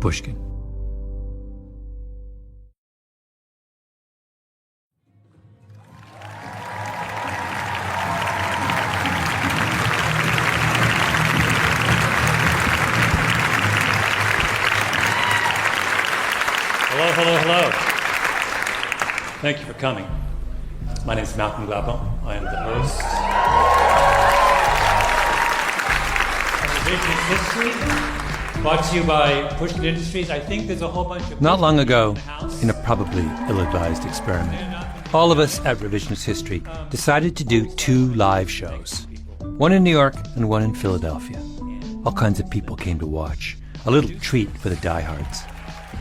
Pushkin. Hello. Thank you for coming. My name is Malcolm Gladwell. I am the host of Revisionist History, brought to you by Pushkin Industries. I think there's a whole bunch of... Not long ago, in a probably ill-advised experiment, all of us at Revisionist History decided to do 2 live shows. One in New York and one in Philadelphia. All kinds of people came to watch. A little treat for the diehards.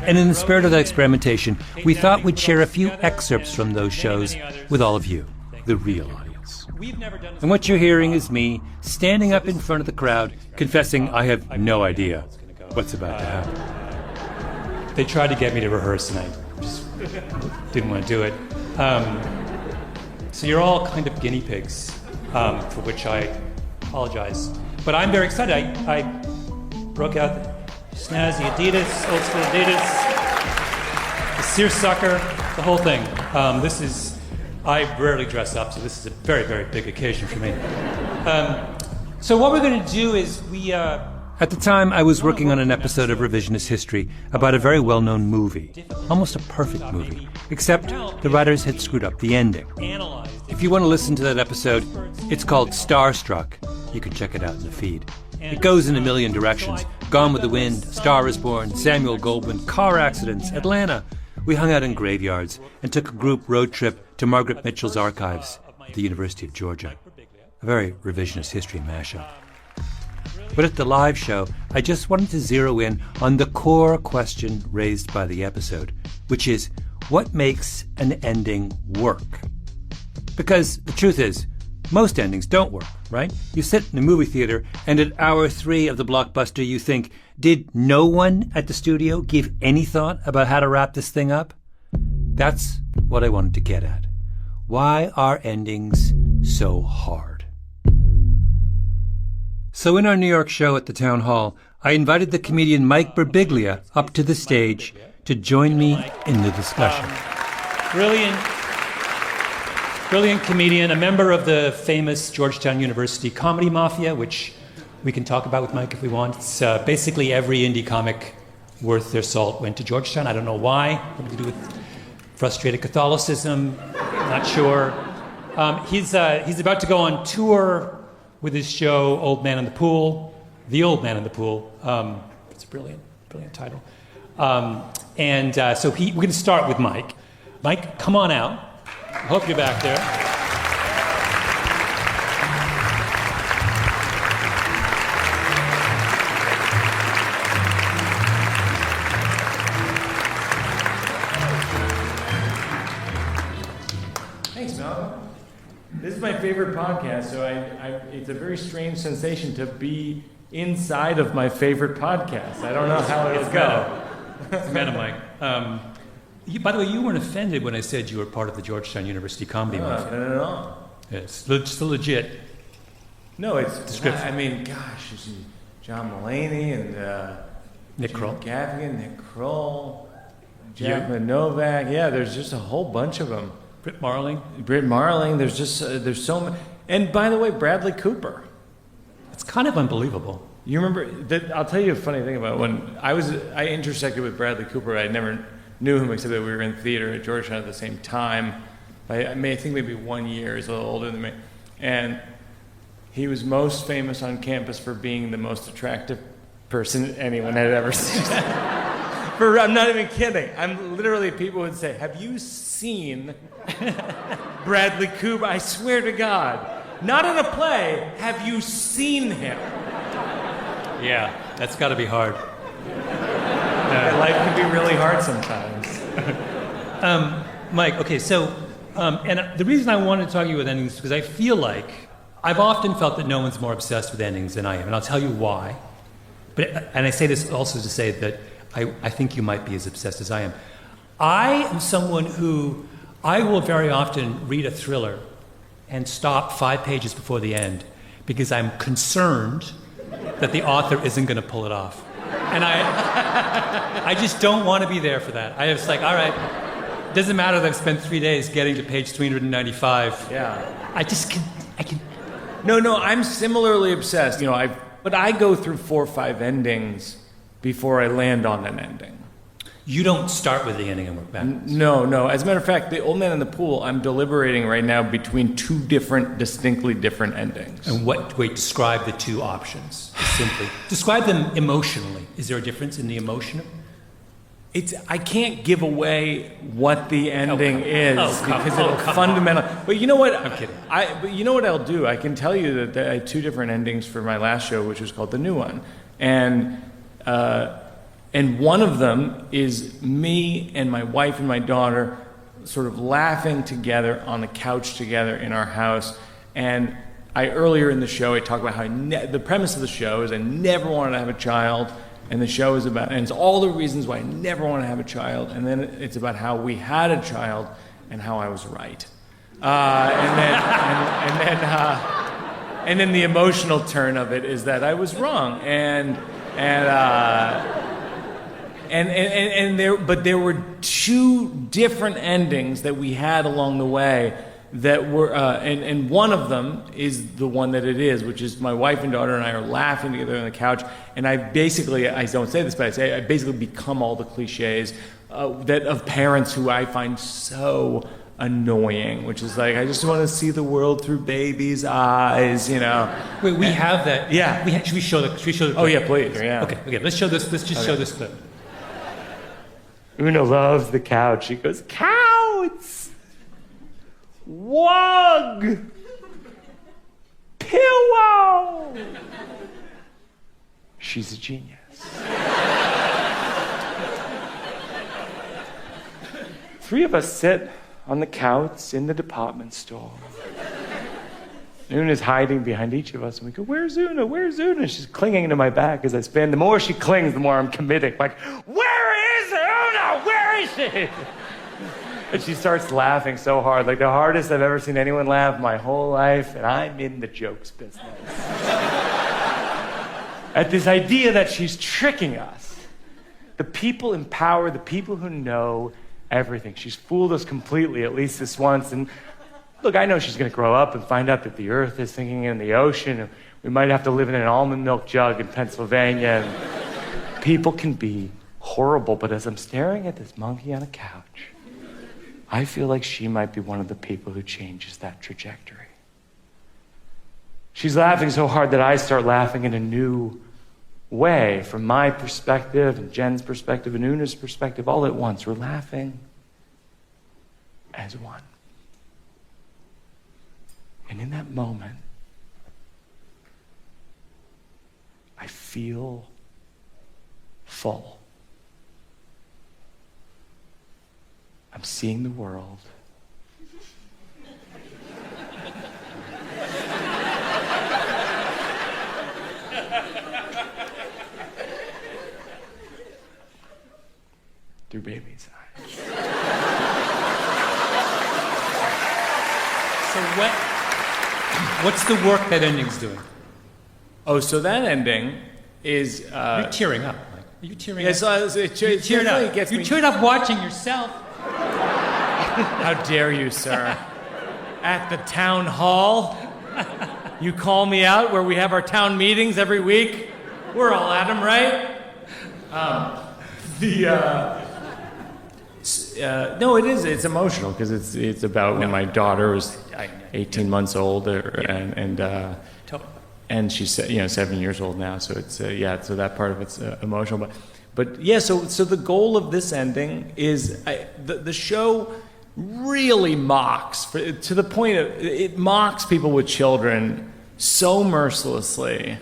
And in the spirit of that experimentation, we thought we'd share a few excerpts from those shows with all of you, the real audience. And what you're hearing is me standing up in front of the crowd, confessing I have no idea what's about to happen. They tried to get me to rehearse, and I just didn't want to do it. So you're all kind of guinea pigs, for which I apologize. But I'm very excited. I broke out snazzy Adidas, old school Adidas, the seersucker, the whole thing. I rarely dress up, so this is a very, very big occasion for me. So what we're going to do is At the time, I was working on an episode of Revisionist History about a very well-known movie. Almost a perfect movie, except the writers had screwed up the ending. If you want to listen to that episode, it's called Starstruck. You can check it out in the feed. It goes in a million directions. Gone with the Wind, Star is Born, Samuel Goldwyn, car accidents, Atlanta. We hung out in graveyards and took a group road trip to Margaret Mitchell's archives at the University of Georgia. A very revisionist history mashup. But at the live show, I just wanted to zero in on the core question raised by the episode, which is, what makes an ending work? Because the truth is, most endings don't work, right? You sit in a movie theater, and at hour 3 of the blockbuster, you think, did no one at the studio give any thought about how to wrap this thing up? That's what I wanted to get at. Why are endings so hard? So in our New York show at the Town Hall, I invited the comedian Mike Birbiglia up to the stage to join me in the discussion. Brilliant comedian, a member of the famous Georgetown University comedy mafia, which we can talk about with Mike if we want. It's basically every indie comic worth their salt went to Georgetown. I don't know why. Something to do with frustrated Catholicism. Not sure. He's about to go on tour with his show Old Man in the Pool. The Old Man in the Pool. It's a brilliant title. So we're going to start with Mike. Mike, come on out. I hope you're back there. Thanks, Malcolm. This is my favorite podcast, so it's a very strange sensation to be inside of my favorite podcast. I don't know how it'll go. It's meta, Mike. By the way, you weren't offended when I said you were part of the Georgetown University comedy mafia. Not at all. It's legit. No, it's description. I mean, gosh, you see John Mulaney and Nick Kroll. Gaffigan, Nick Kroll, Jack Novak. Yeah, there's just a whole bunch of them. Britt Marling. There's just there's so many. And by the way, Bradley Cooper. It's kind of unbelievable. You remember that? I'll tell you a funny thing about when I intersected with Bradley Cooper. I never knew him except that we were in theater at Georgetown at the same time. I think maybe 1 year. He's a little older than me. And he was most famous on campus for being the most attractive person anyone had ever seen. I'm not even kidding. I'm literally, people would say, have you seen Bradley Cooper? I swear to God. Not in a play. Have you seen him? Yeah, that's got to be hard. Life can be really hard sometimes. Mike, okay, so, and the reason I wanted to talk to you with endings is because I feel like I've often felt that no one's more obsessed with endings than I am, and I'll tell you why. And I say this also to say that I think you might be as obsessed as I am. I am someone who, I will very often read a thriller and stop 5 pages before the end because I'm concerned that the author isn't going to pull it off. And I just don't want to be there for that. I was like, all right, it doesn't matter that I've spent 3 days getting to page 395. Yeah. I can. No, I'm similarly obsessed. But I go through 4 or 5 endings before I land on an ending. You don't start with the ending and work backwards. No. As a matter of fact, The Old Man in the Pool, I'm deliberating right now between 2 distinctly different endings. And describe the 2 options. Simply. Describe them emotionally. Is there a difference in the emotion? I can't give away what the ending is because it'll fundamentally. But you know what? I'm kidding. But you know what I'll do? I can tell you that I had 2 different endings for my last show, which was called The New One, and one of them is me and my wife and my daughter sort of laughing together on the couch together in our house. And earlier in the show, I talked about how the premise of the show is I never wanted to have a child. And the show is about, and it's all the reasons why I never want to have a child. And then it's about how we had a child and how I was right. And then the emotional turn of it is that I was wrong. But there were 2 different endings that we had along the way that were, and one of them is the one that it is, which is my wife and daughter and I are laughing together on the couch, and I don't say this, but I basically become all the cliches of parents who I find so annoying, which is like, I just want to see the world through baby's eyes, Wait, we have that. Yeah. Should we show the clip? Oh yeah, please. Yeah. Okay. Let's show this. Let's just show this clip. Una loves the couch. She goes, couch! Wug! Pillow! She's a genius. 3 of us sit on the couch in the department store. Una's hiding behind each of us, and we go, where's Una? Where's Una? She's clinging to my back as I spin. The more she clings, the more I'm committing. Like, where is Una? Where is she? And she starts laughing so hard, like the hardest I've ever seen anyone laugh my whole life, and I'm in the jokes business. At this idea that she's tricking us. The people in power, the people who know everything. She's fooled us completely, at least this once. And look, I know she's going to grow up and find out that the earth is sinking in the ocean, and we might have to live in an almond milk jug in Pennsylvania. And people can be horrible, but as I'm staring at this monkey on a couch, I feel like she might be one of the people who changes that trajectory. She's laughing so hard that I start laughing in a new way, from my perspective and Jen's perspective and Una's perspective, all at once. We're laughing as one. And in that moment, I feel full. I'm seeing the world. Through baby's eyes. So what's the work that ending's doing? Oh, so that ending is... You're tearing up, Mike. Are you tearing yes, up? You're teared up watching yourself. How dare you, sir? At the town hall? You call me out where we have our town meetings every week? We're all at them, right? No, it is. It's emotional because it's about when my daughter was 18 months old, and she's 7 years old now. So it's so that part of it's emotional. But yeah. So the goal of this ending is the show really mocks to the point of it mocks people with children so mercilessly.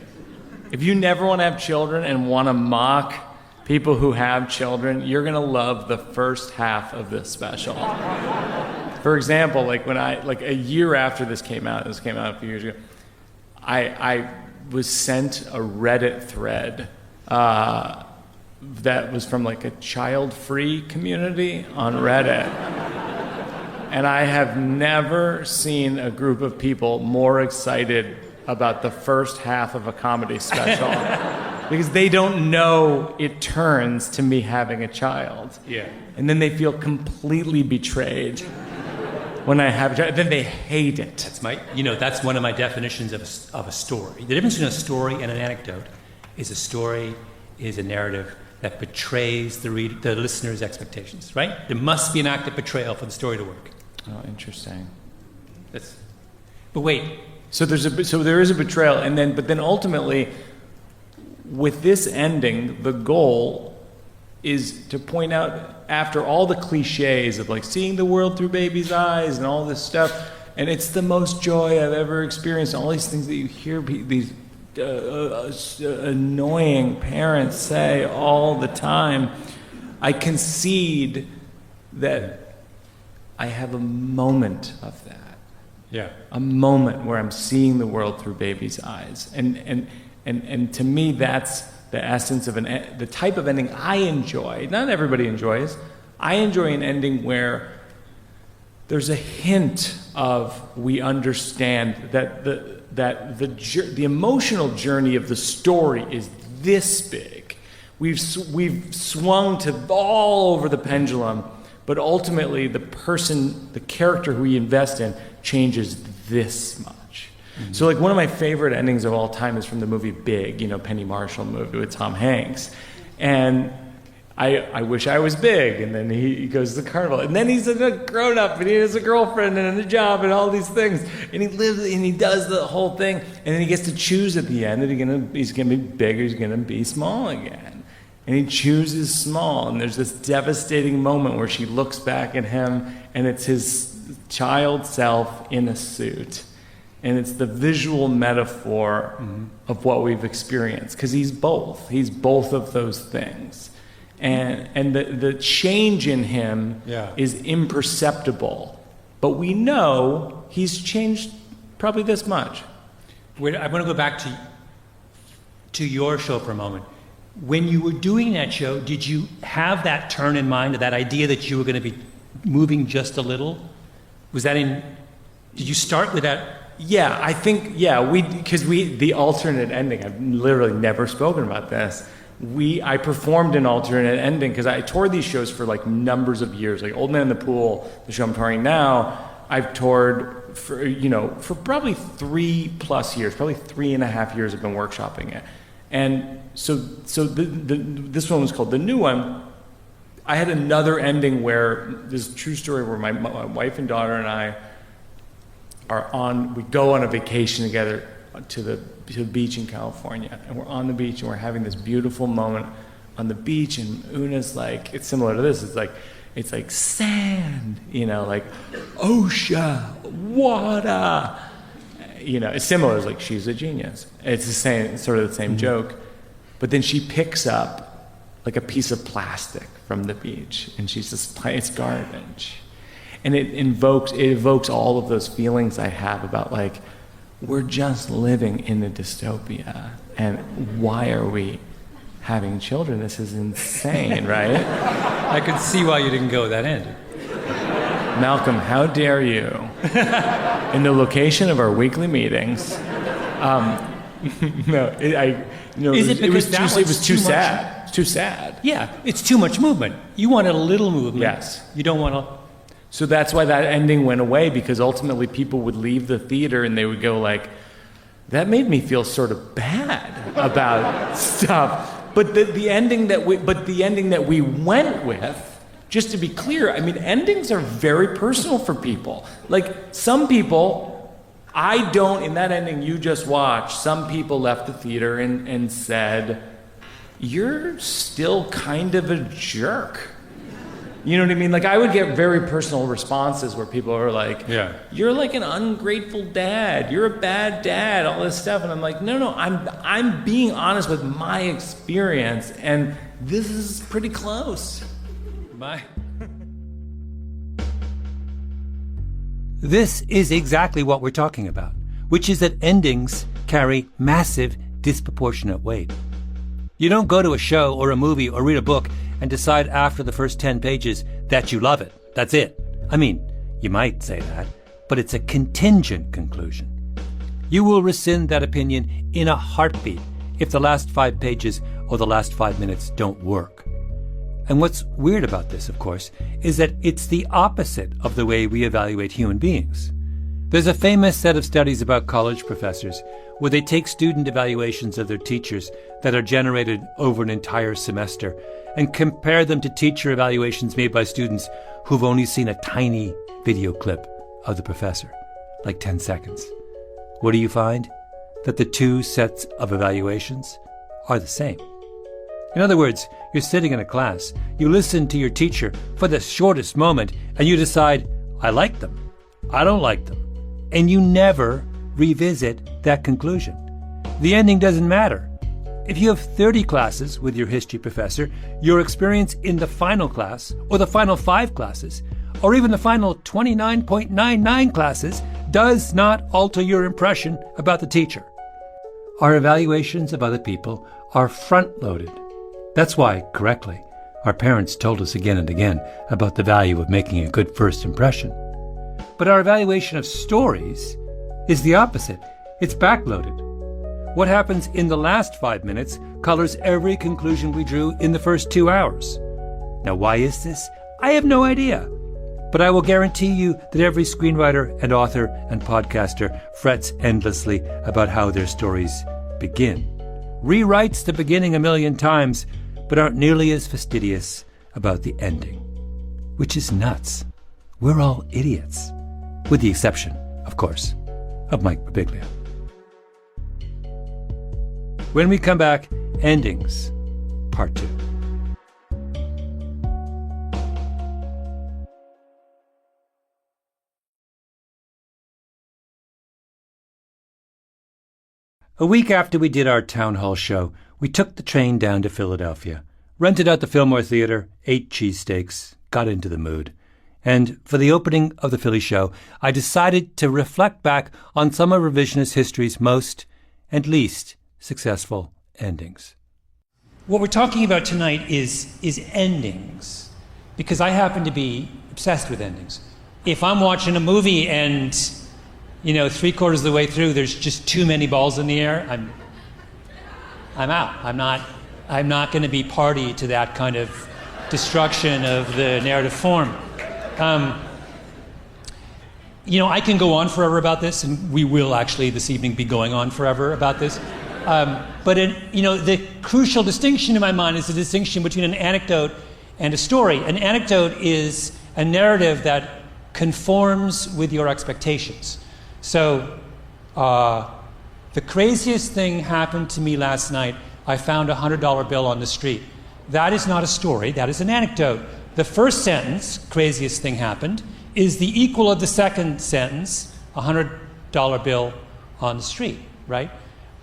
If you never want to have children and want to mock people who have children, you're going to love the first half of this special. For example, when a year after this came out a few years ago, I was sent a Reddit thread that was from a child-free community on Reddit. And I have never seen a group of people more excited about the first half of a comedy special because they don't know it turns to me having a child. Yeah. And then they feel completely betrayed when I have a child. Then they hate it. That's one of my definitions of a story. The difference between a story and an anecdote is a story is a narrative that betrays the listener's expectations, right? There must be an act of betrayal for the story to work. Oh, interesting. But wait. So there is a betrayal, but then ultimately, with this ending, the goal is to point out, after all the cliches of like seeing the world through baby's eyes and all this stuff, and it's the most joy I've ever experienced, all these things that you hear these annoying parents say all the time, I concede that I have a moment of that. Yeah. A moment where I'm seeing the world through baby's eyes. And to me, that's the essence of the type of ending I enjoy. Not everybody enjoys. I enjoy an ending where there's a hint of we understand that the emotional journey of the story is this big. We've swung to all over the pendulum, but ultimately the character who we invest in changes this much. Mm-hmm. So like one of my favorite endings of all time is from the movie Big, Penny Marshall movie with Tom Hanks. And I wish I was big, and then he goes to the carnival, and then he's a grown-up, and he has a girlfriend and a job and all these things, and he lives and he does the whole thing, and then he gets to choose at the end that he's gonna be big or he's gonna be small again. And he chooses small, and there's this devastating moment where she looks back at him, and it's his child self in a suit. And it's the visual metaphor of what we've experienced, because he's both of those things. And the change in him is imperceptible. But we know he's changed probably this much. I want to go back to your show for a moment. When you were doing that show, did you have that turn in mind, that idea that you were going to be moving just a little? Did you start with that? Yeah, I think, the alternate ending, I've literally never spoken about this. I performed an alternate ending because I toured these shows for like numbers of years. Like Old Man in the Pool, the show I'm touring now, I've toured for probably 3+ years, probably 3.5 years I've been workshopping it. And so this one was called The New One. I had another ending where, this true story where my wife and daughter and I we go on a vacation together to the beach in California, and we're on the beach and we're having this beautiful moment on the beach, and Una's like, it's similar to this, it's like sand, like ocean, water, it's similar, it's like she's a genius. It's sort of the same joke, but then she picks up like a piece of plastic from the beach, and she's just it's garbage. And it evokes all of those feelings I have about like, we're just living in a dystopia, and why are we having children? This is insane, right? I could see why you didn't go with that end. Malcolm, how dare you? In the location of our weekly meetings. It was too sad. It's too sad. Yeah, it's too much movement. You want a little movement. Yes. You don't want to. So that's why that ending went away, because ultimately people would leave the theater and they would go like, that made me feel sort of bad about stuff. But the ending that we went with, just to be clear, I mean, endings are very personal for people. Like some people, in that ending you just watched, some people left the theater and said, you're still kind of a jerk. You know what I mean? Like I would get very personal responses where people are like, you're like an ungrateful dad. You're a bad dad, all this stuff. And I'm like, no, I'm being honest with my experience, and this is pretty close. Bye. This is exactly what we're talking about, which is that endings carry massive, disproportionate weight. You don't go to a show or a movie or read a book and decide after the first 10 pages that you love it. That's it. I mean, you might say that, but it's a contingent conclusion. You will rescind that opinion in a heartbeat if the last 5 pages or the last 5 minutes don't work. And what's weird about this, of course, is that it's the opposite of the way we evaluate human beings. There's a famous set of studies about college professors where they take student evaluations of their teachers that are generated over an entire semester and compare them to teacher evaluations made by students who've only seen a tiny video clip of the professor, like 10 seconds. What do you find? That the two sets of evaluations are the same. In other words, you're sitting in a class, you listen to your teacher for the shortest moment, and you decide, I like them, I don't like them, and you never revisit that conclusion. The ending doesn't matter. If you have 30 classes with your history professor, your experience in the final class, or the final 5 classes, or even the final 29.99 classes does not alter your impression about the teacher. Our evaluations of other people are front-loaded. That's why, correctly, our parents told us again and again about the value of making a good first impression. But our evaluation of stories is the opposite. It's backloaded. What happens in the last 5 minutes colors every conclusion we drew in the first 2 hours. Now, why is this? I have no idea. But I will guarantee you that every screenwriter and author and podcaster frets endlessly about how their stories begin. Rewrites the beginning a million times, but aren't nearly as fastidious about the ending. Which is nuts. We're all idiots. With the exception, of course, of Mike Birbiglia. When we come back, endings, part 2. A week after we did our town hall show, we took the train down to Philadelphia, rented out the Fillmore Theater, ate cheesesteaks, got into the mood. And for the opening of the Philly show, I decided to reflect back on some of revisionist history's most and least successful endings. What we're talking about tonight is endings, because I happen to be obsessed with endings. If I'm watching a movie and 3/4 of the way through, there's just too many balls in the air, I'm out. I'm not going to be party to that kind of destruction of the narrative form. I can go on forever about this, and we will actually this evening be going on forever about this. But the crucial distinction in my mind is the distinction between an anecdote and a story. An anecdote is a narrative that conforms with your expectations. So, the craziest thing happened to me last night. I found a $100 bill on the street. That is not a story, that is an anecdote. The first sentence, craziest thing happened, is the equal of the second sentence, a $100 bill on the street, right?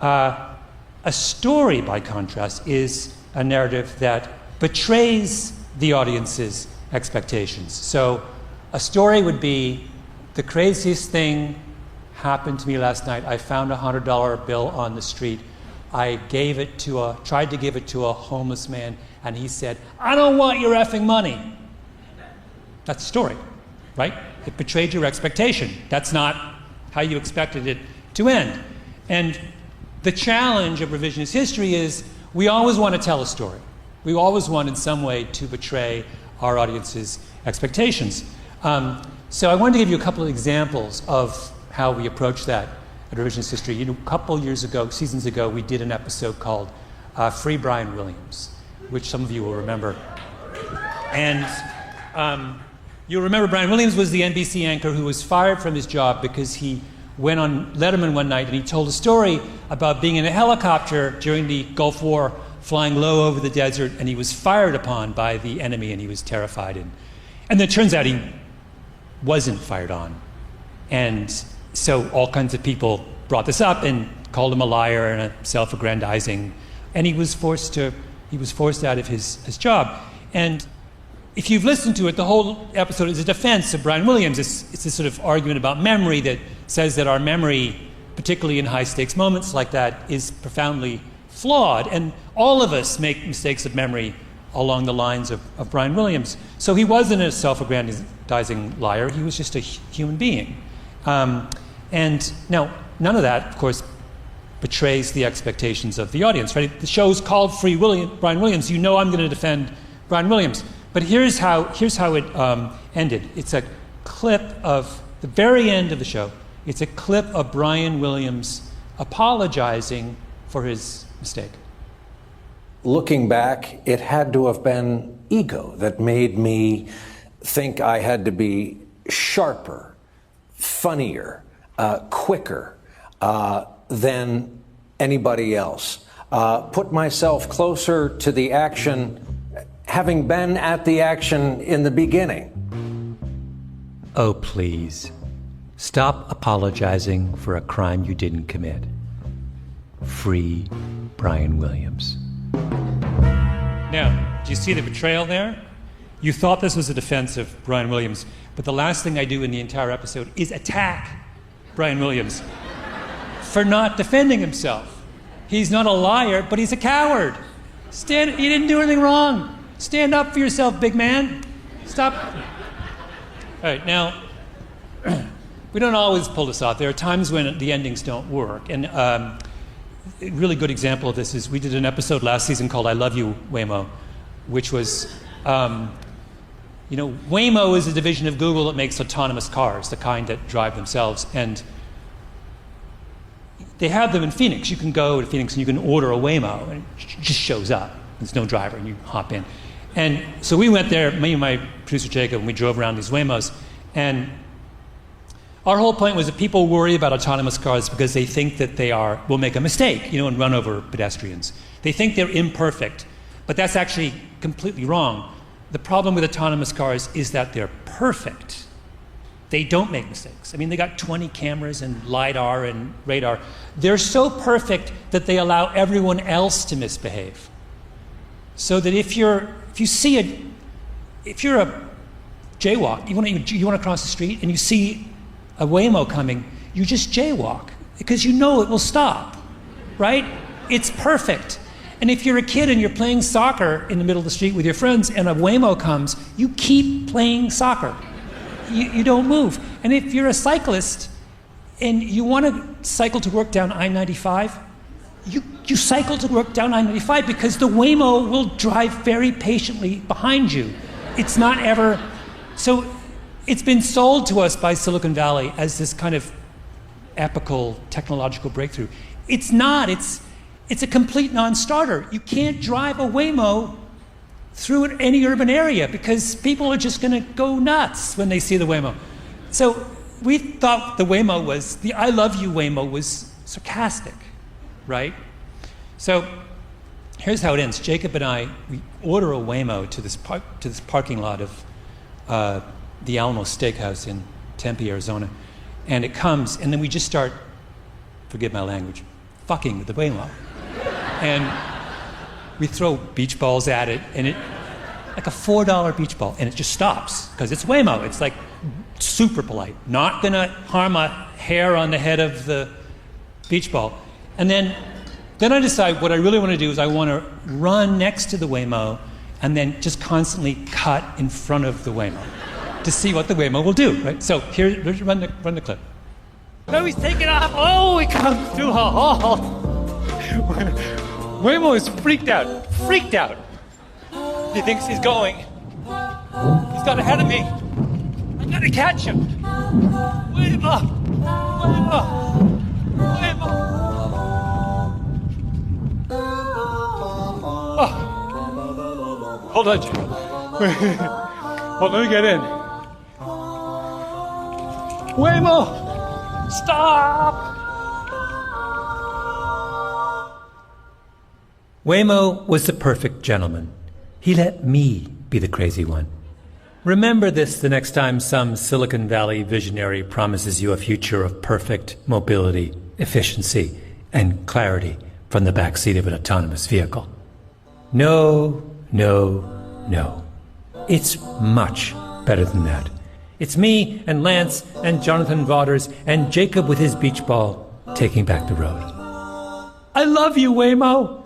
A story, by contrast, is a narrative that betrays the audience's expectations. So, a story would be, the craziest thing happened to me last night. I found a $100 bill on the street. I tried to give it to a homeless man, and he said, "I don't want your effing money." That's a story, right? It betrayed your expectation. That's not how you expected it to end. And the challenge of revisionist history is we always want to tell a story. We always want in some way to betray our audience's expectations. So I wanted to give you a couple of examples of how we approach that at Revisionist History. A couple seasons ago, we did an episode called Free Brian Williams, which some of you will remember. And you'll remember Brian Williams was the NBC anchor who was fired from his job because he went on Letterman one night and he told a story about being in a helicopter during the Gulf War, flying low over the desert, and he was fired upon by the enemy and he was terrified. And then it turns out he wasn't fired on. And so all kinds of people brought this up and called him a liar and a self-aggrandizing, and he was forced out of his job. And if you've listened to it, the whole episode is a defense of Brian Williams. It's this sort of argument about memory that says that our memory, particularly in high-stakes moments like that, is profoundly flawed. And all of us make mistakes of memory along the lines of Brian Williams. So he wasn't a self-aggrandizing liar. He was just a human being. And now, none of that, of course, betrays the expectations of the audience, right? The show's called Brian Williams. You know I'm going to defend Brian Williams. But here's how it ended. It's a clip of the very end of the show. It's a clip of Brian Williams apologizing for his mistake. Looking back, it had to have been ego that made me think I had to be sharper, funnier, quicker than anybody else. Put myself closer to the action, having been at the action in the beginning. Oh, please. Stop apologizing for a crime you didn't commit. Free Brian Williams. Now, do you see the betrayal there? You thought this was a defense of Brian Williams, but the last thing I do in the entire episode is attack Brian Williams for not defending himself. He's not a liar, but he's a coward. He didn't do anything wrong. Stand up for yourself, big man. Stop. All right, now, we don't always pull this off. There are times when the endings don't work. And a really good example of this is we did an episode last season called I Love You, Waymo, which was, Waymo is a division of Google that makes autonomous cars, the kind that drive themselves. And they have them in Phoenix. You can go to Phoenix and you can order a Waymo, and it just shows up. There's no driver, and you hop in. And so we went there, me and my producer Jacob, and we drove around these Waymos. And our whole point was that people worry about autonomous cars because they think that will make a mistake, and run over pedestrians. They think they're imperfect, but that's actually completely wrong. The problem with autonomous cars is that they're perfect. They don't make mistakes. I mean, they got 20 cameras and LiDAR and radar. They're so perfect that they allow everyone else to misbehave. So that if you're a jaywalk, you want to cross the street and you see a Waymo coming, you just jaywalk because you know it will stop, right? It's perfect. And if you're a kid and you're playing soccer in the middle of the street with your friends and a Waymo comes, you keep playing soccer. You don't move. And if you're a cyclist and you want to cycle to work down I-95, you cycle to work down I-95 because the Waymo will drive very patiently behind you. It's not ever... So it's been sold to us by Silicon Valley as this kind of epical technological breakthrough. It's not. It's a complete non-starter. You can't drive a Waymo through any urban area because people are just going to go nuts when they see the Waymo. So we thought the I Love You Waymo was sarcastic, right? So here's how it ends. Jacob and I, we order a Waymo to this parking lot of the Alamo Steakhouse in Tempe, Arizona. And it comes, and then we just start, forgive my language, fucking with the Waymo. And we throw beach balls at it, and it, like a $4 beach ball, and it just stops, because it's Waymo. It's like super polite, not gonna harm a hair on the head of the beach ball. And then I decide what I really want to do is I want to run next to the Waymo and then just constantly cut in front of the Waymo to see what the Waymo will do, right? So here, run the clip. Now he's taking off. Oh, he comes through a hall. Waymo is freaked out. He thinks he's going. He's got ahead of me. I gotta catch him. Waymo. Oh. Hold on, Jim. Hold on, let me get in. Waymo! Stop! Waymo was the perfect gentleman. He let me be the crazy one. Remember this the next time some Silicon Valley visionary promises you a future of perfect mobility, efficiency, and clarity from the backseat of an autonomous vehicle. No. It's much better than that. It's me and Lance and Jonathan Vaughters and Jacob with his beach ball taking back the road. I love you, Waymo!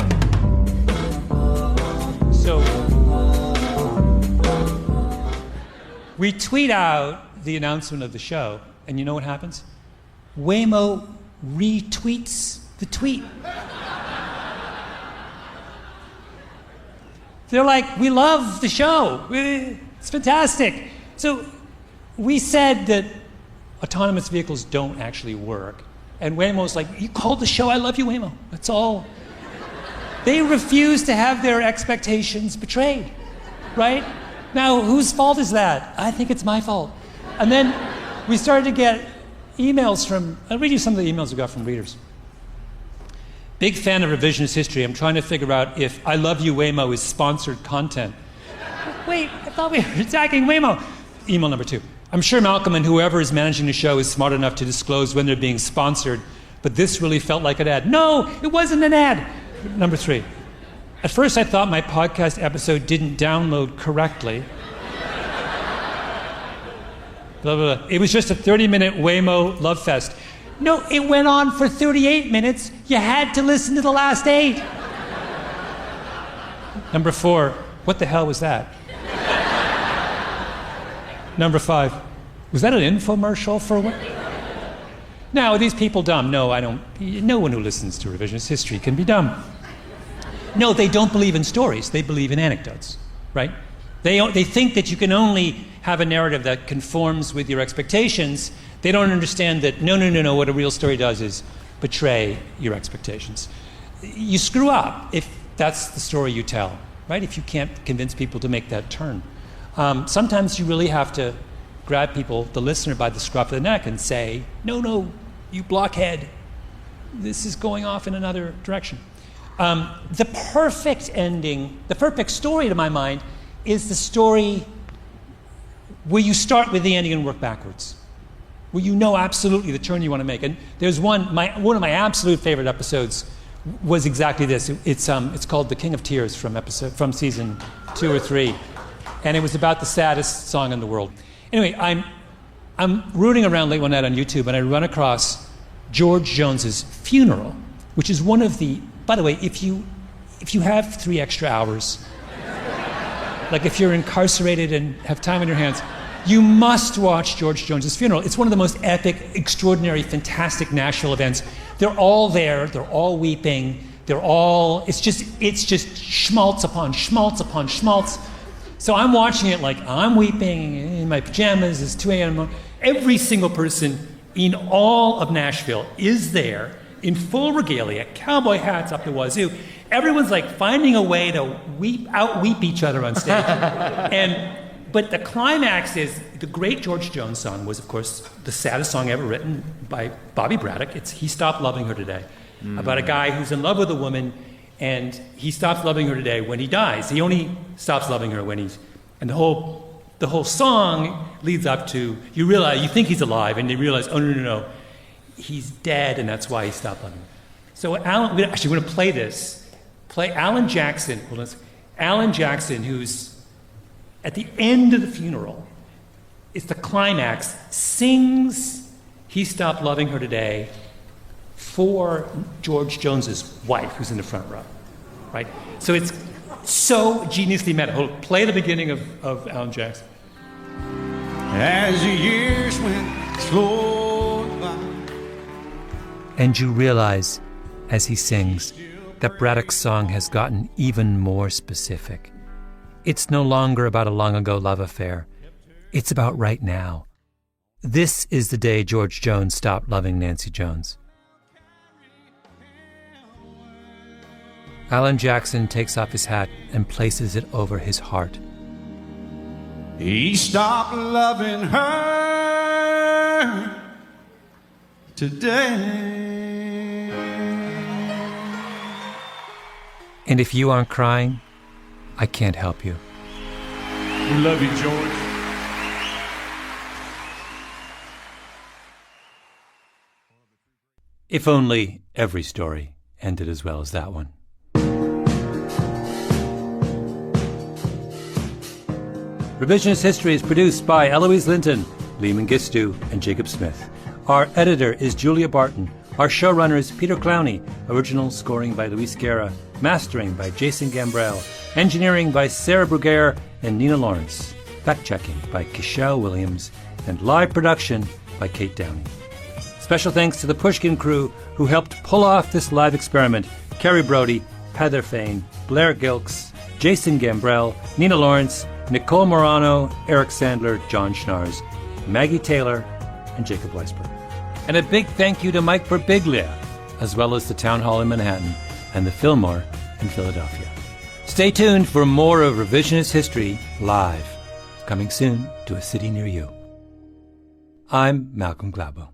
So we tweet out the announcement of the show, and you know what happens? Waymo retweets the tweet. They're like, we love the show. It's fantastic. So we said that autonomous vehicles don't actually work. And Waymo's like, you called the show I Love You, Waymo. That's all. They refuse to have their expectations betrayed, right? Now, whose fault is that? I think it's my fault. And then we started to get emails from, I'll read you some of the emails we got from readers. Big fan of revisionist history. I'm trying to figure out if I Love You, Waymo is sponsored content. Wait, I thought we were attacking Waymo. Email number 2. I'm sure Malcolm and whoever is managing the show is smart enough to disclose when they're being sponsored, but this really felt like an ad. No, it wasn't an ad. Number 3. At first I thought my podcast episode didn't download correctly. Blah, blah, blah. It was just a 30-minute Waymo love fest. No, it went on for 38 minutes. You had to listen to the last 8. Number 4, what the hell was that? Number 5, was that an infomercial for what? Now, are these people dumb? No, I don't. No one who listens to revisionist history can be dumb. No, they don't believe in stories. They believe in anecdotes, right? They think that you can only have a narrative that conforms with your expectations. They don't understand that, no, what a real story does is betray your expectations. You screw up if that's the story you tell, right? If you can't convince people to make that turn. Sometimes you really have to grab people, the listener, by the scruff of the neck and say, no, you blockhead. This is going off in another direction. The perfect ending, the perfect story to my mind, is the story where you start with the ending and work backwards, where you know absolutely the turn you want to make. And there's one of my absolute favorite episodes was exactly this. It's called The King of Tears from season 2 or 3, and it was about the saddest song in the world. Anyway, I'm rooting around late one night on YouTube, and I run across George Jones's funeral, which is one of the. By the way, if you have 3 extra hours, like if you're incarcerated and have time on your hands, you must watch George Jones's funeral. It's one of the most epic, extraordinary, fantastic Nashville events. They're all there. They're all weeping. It's just schmaltz upon schmaltz upon schmaltz. So I'm watching it like I'm weeping in my pajamas. It's 2 a.m. Every single person in all of Nashville is there in full regalia, cowboy hats up the wazoo. Everyone's like finding a way to out-weep each other on stage. But the climax is, the great George Jones song was, of course, the saddest song ever written by Bobby Braddock. It's He Stopped Loving Her Today, about a guy who's in love with a woman, and he stops loving her today when he dies. He only stops loving her when he's... And the whole song leads up to, you think he's alive, and you realize, oh, no, he's dead, and that's why he stopped loving her. So we're going to play this. Play Alan Jackson. Alan Jackson, who's at the end of the funeral, it's the climax, sings He Stopped Loving Her Today for George Jones's wife, who's in the front row, right? So it's so geniusly meta. Hold, play the beginning of Alan Jackson. As the years went slowly by. And you realize, as he sings, that Braddock's song has gotten even more specific. It's no longer about a long-ago love affair. It's about right now. This is the day George Jones stopped loving Nancy Jones. Alan Jackson takes off his hat and places it over his heart. He stopped loving her today. And if you aren't crying, I can't help you. We love you, George. If only every story ended as well as that one. Revisionist History is produced by Eloise Linton, Lee Mengistu, and Jacob Smith. Our editor is Julia Barton. Our showrunner is Peter Clowney. Original scoring by Luis Guerra. Mastering by Jason Gambrell. Engineering by Sarah Bruguiere and Nina Lawrence. Fact-checking by Kishelle Williams. And live production by Kate Downey. Special thanks to the Pushkin crew who helped pull off this live experiment. Kerry Brody, Heather Fain, Blair Gilks, Jason Gambrell, Nina Lawrence, Nicole Morano, Eric Sandler, John Schnars, Maggie Taylor, and Jacob Weisberg. And a big thank you to Mike Birbiglia, as well as the Town Hall in Manhattan and the Fillmore in Philadelphia. Stay tuned for more of Revisionist History live, coming soon to a city near you. I'm Malcolm Gladwell.